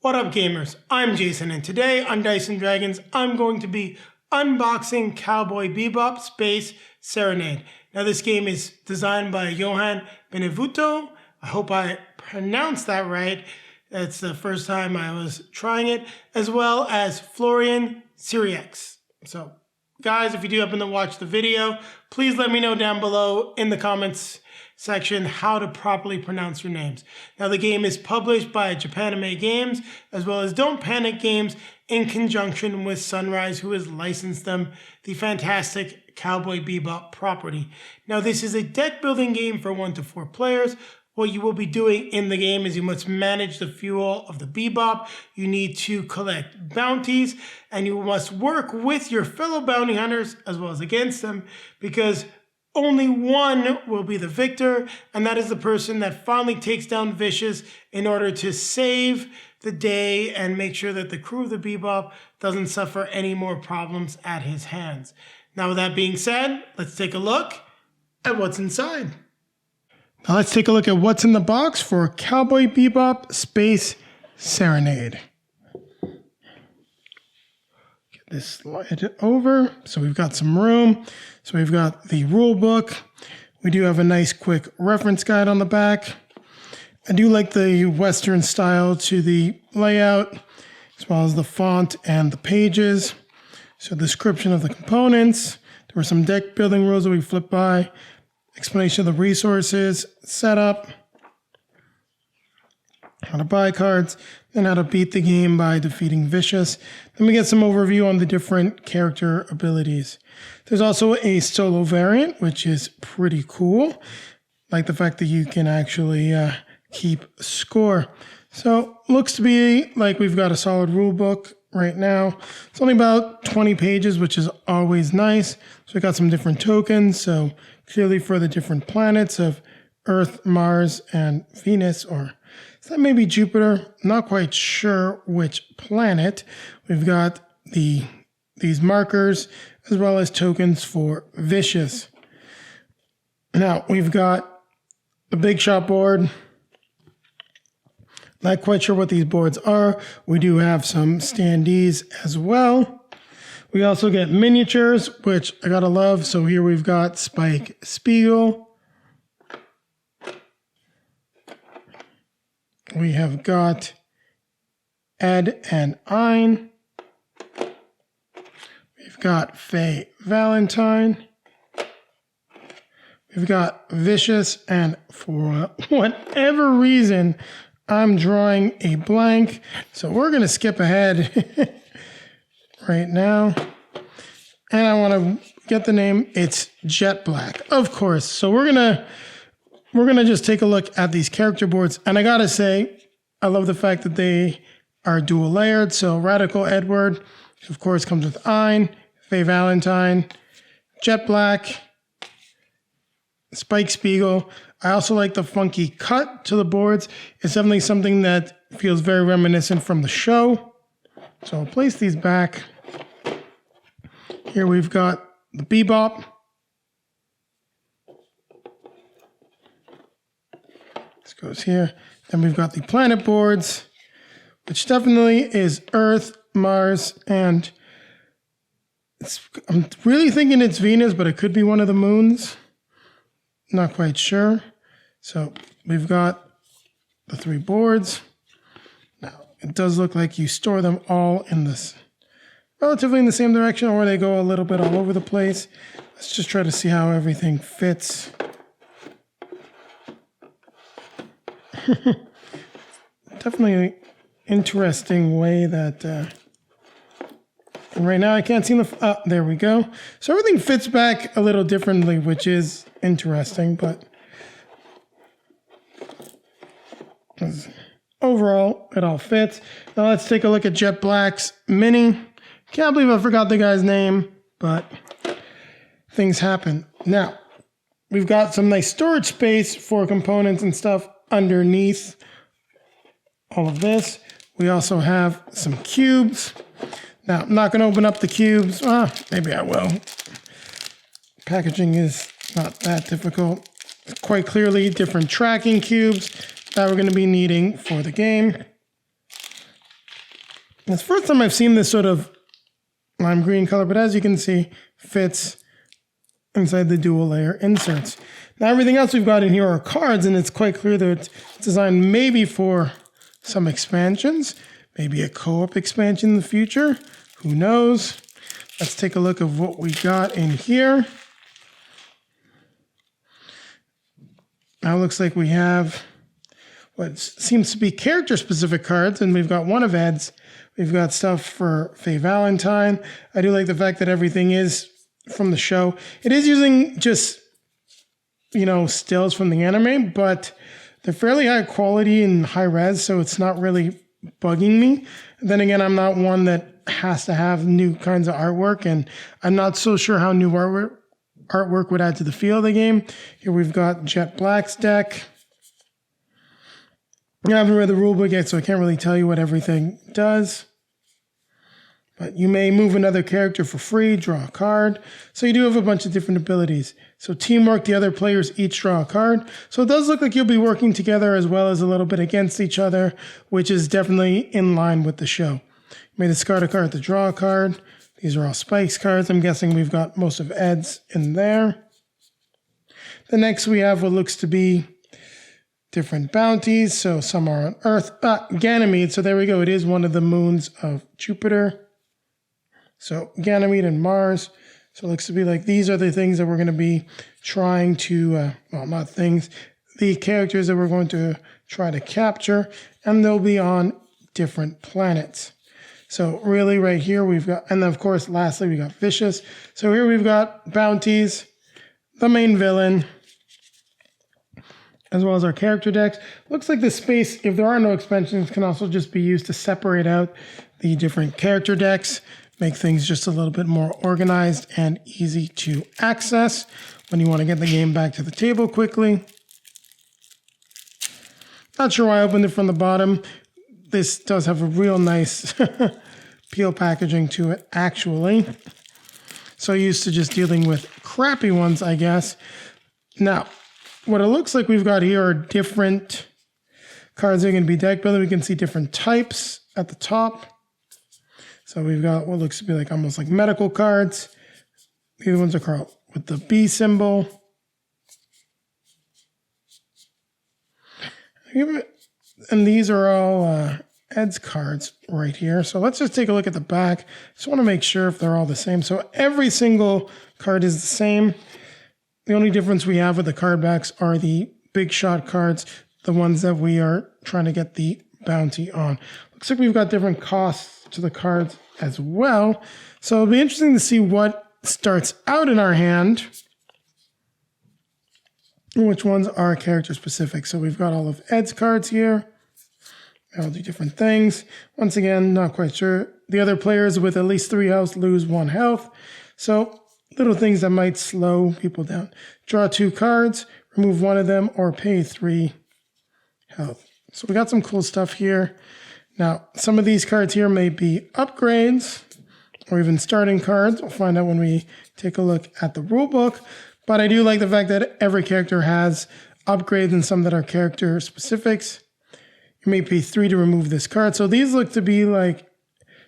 What up, gamers? I'm Jason, and today on Dice & Dragons, I'm going to be unboxing Cowboy Bebop Space Serenade. Now, this game is designed by Johan Benvenuto. I hope I pronounced that right. That's the first time I was trying it, as well as Florian Sirieix. So, guys, if you do happen to watch the video, please let me know down below in the comments section how to properly pronounce your names. Now, the game is published by Japanime Games, as well as Don't Panic Games, in conjunction with Sunrise, who has licensed them the fantastic Cowboy Bebop property. Now, this is a deck building game for 1 to 4 players. What you will be doing in the game is you must manage the fuel of the Bebop. You need to collect bounties, and you must work with your fellow bounty hunters as well as against them, because only one will be the victor, and that is the person that finally takes down Vicious in order to save the day and make sure that the crew of the Bebop doesn't suffer any more problems at his hands. Now, with that being said, let's take a look at what's inside. Now let's take a look at what's in the box for Cowboy Bebop Space Serenade. Get this slide over. So we've got some room. So we've got the rule book. We do have a nice quick reference guide on the back. I do like the Western style to the layout, as well as the font and the pages. So description of the components. There were some deck building rules that we flipped by. Explanation of the resources, setup, how to buy cards, then how to beat the game by defeating Vicious. Then we get some overview on the different character abilities. There's also a solo variant, which is pretty cool. Like the fact that you can actually keep score. So looks to be like we've got a solid rule book right now. It's only about 20 pages, which is always nice. So we got some different tokens. So clearly for the different planets of Earth, Mars, and Venus, or is that maybe Jupiter? Not quite sure which planet. We've got these markers as well as tokens for Vicious. Now we've got a big shot board. Not quite sure what these boards are. We do have some standees as well. We also get miniatures, which I gotta love. So here we've got Spike Spiegel. We have got Ed and Ein. We've got Faye Valentine. We've got Vicious, and for whatever reason, I'm drawing a blank. So we're gonna skip ahead right now. And I want to get the name. It's Jet Black, of course. So we're gonna just take a look at these character boards. And I gotta say, I love the fact that they are dual layered. So Radical Edward, of course, comes with Ein, Faye Valentine, Jet Black, Spike Spiegel. I also like the funky cut to the boards. It's definitely something that feels very reminiscent from the show. So I'll place these back. Here we've got the Bebop. This goes here. Then we've got the planet boards, which definitely is Earth, Mars, and I'm really thinking it's Venus, but it could be one of the moons. Not quite sure. So we've got the 3 boards. Now, it does look like you store them all in this relatively in the same direction, or they go a little bit all over the place. Let's just try to see how everything fits. Definitely an interesting way that, and right now I can't see there we go. So everything fits back a little differently, which is interesting, but overall, it all fits. Now let's take a look at Jet Black's mini. Can't believe I forgot the guy's name, but things happen. Now, we've got some nice storage space for components and stuff underneath all of this. We also have some cubes. Now, I'm not going to open up the cubes. Maybe I will. Packaging is not that difficult. Quite clearly, different tracking cubes that we're going to be needing for the game. It's the first time I've seen this sort of lime green color, but as you can see, fits inside the dual layer inserts. Now everything else we've got in here are cards, and it's quite clear that it's designed maybe for some expansions, maybe a co-op expansion in the future. Who knows? Let's take a look at what we got in here. Now it looks like we have what seems to be character-specific cards, and we've got one of Ed's. We've got stuff for Faye Valentine. I do like the fact that everything is from the show. It is using just, stills from the anime, but they're fairly high quality and high res, so it's not really bugging me. Then again, I'm not one that has to have new kinds of artwork, and I'm not so sure how new artwork would add to the feel of the game. Here we've got Jet Black's deck. I haven't read the rulebook yet, so I can't really tell you what everything does. But you may move another character for free, draw a card. So you do have a bunch of different abilities. So teamwork, the other players each draw a card. So it does look like you'll be working together as well as a little bit against each other, which is definitely in line with the show. You may discard a card to draw a card. These are all Spike's cards. I'm guessing we've got most of Ed's in there. The next we have what looks to be different bounties. So some are on Earth. Ganymede. So there we go. It is one of the moons of Jupiter. So Ganymede and Mars. So it looks to be like these are the things that we're going to be trying to, not things, the characters that we're going to try to capture, and they'll be on different planets. So really right here we've got, and then of course lastly we got Vicious. So here we've got bounties, the main villain, as well as our character decks. Looks like the space, if there are no expansions, can also just be used to separate out the different character decks, make things just a little bit more organized and easy to access when you want to get the game back to the table quickly. Not sure why I opened it from the bottom. This does have a real nice peel packaging to it, actually. So used to just dealing with crappy ones, I guess. Now, what it looks like we've got here are different cards that are going to be deck building. We can see different types at the top. So we've got what looks to be like almost like medical cards. These ones are called with the B symbol. And these are all Ed's cards right here. So let's just take a look at the back. Just want to make sure if they're all the same. So every single card is the same. The only difference we have with the card backs are the big shot cards, the ones that we are trying to get the bounty on. Looks like we've got different costs to the cards as well. So it'll be interesting to see what starts out in our hand, which ones are character specific. So we've got all of Ed's cards here. They'll do different things. Once again, not quite sure. The other players with at least 3 health lose 1 health. So little things that might slow people down. Draw 2 cards, remove 1 of them, or pay 3 health. So we got some cool stuff here. Now, some of these cards here may be upgrades or even starting cards. We'll find out when we take a look at the rulebook. But I do like the fact that every character has upgrades and some that are character specifics. You may pay 3 to remove this card. So these look to be like,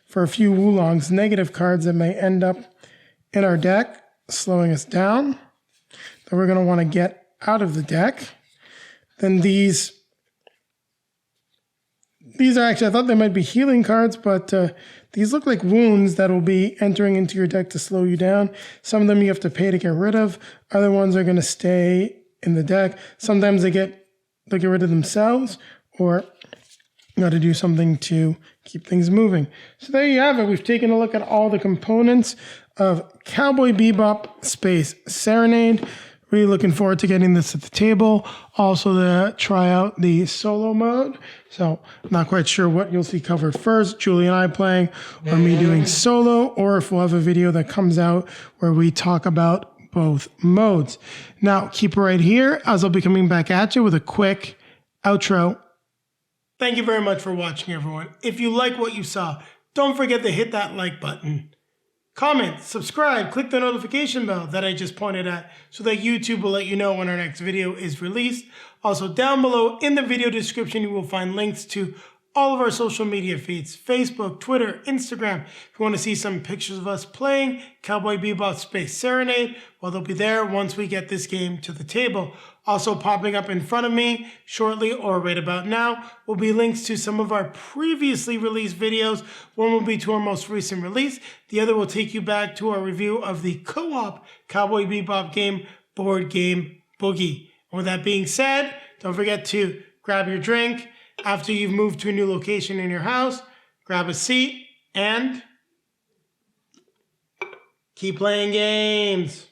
for a few Wulongs, negative cards that may end up in our deck, slowing us down, that we're going to want to get out of the deck. Then these are actually, I thought they might be healing cards, but these look like wounds that will be entering into your deck to slow you down. Some of them you have to pay to get rid of. Other ones are going to stay in the deck. Sometimes they get rid of themselves, or you got to do something to keep things moving. So there you have it. We've taken a look at all the components of Cowboy Bebop Space Serenade. Really looking forward to getting this at the table. Also to try out the solo mode. So I'm not quite sure what you'll see covered first. Julie and I playing, or me doing solo, or if we'll have a video that comes out where we talk about both modes. Now keep it right here, as I'll be coming back at you with a quick outro. Thank you very much for watching, everyone. If you like what you saw, don't forget to hit that like button. Comment, subscribe, click the notification bell that I just pointed at so that YouTube will let you know when our next video is released. Also, down below in the video description, you will find links to all of our social media feeds, Facebook, Twitter, Instagram. If you want to see some pictures of us playing Cowboy Bebop Space Serenade, well, they'll be there once we get this game to the table. Also popping up in front of me shortly or right about now will be links to some of our previously released videos. One will be to our most recent release. The other will take you back to our review of the co-op Cowboy Bebop game, Board Game Boogie. And with that being said, don't forget to grab your drink. After you've moved to a new location in your house, grab a seat and keep playing games.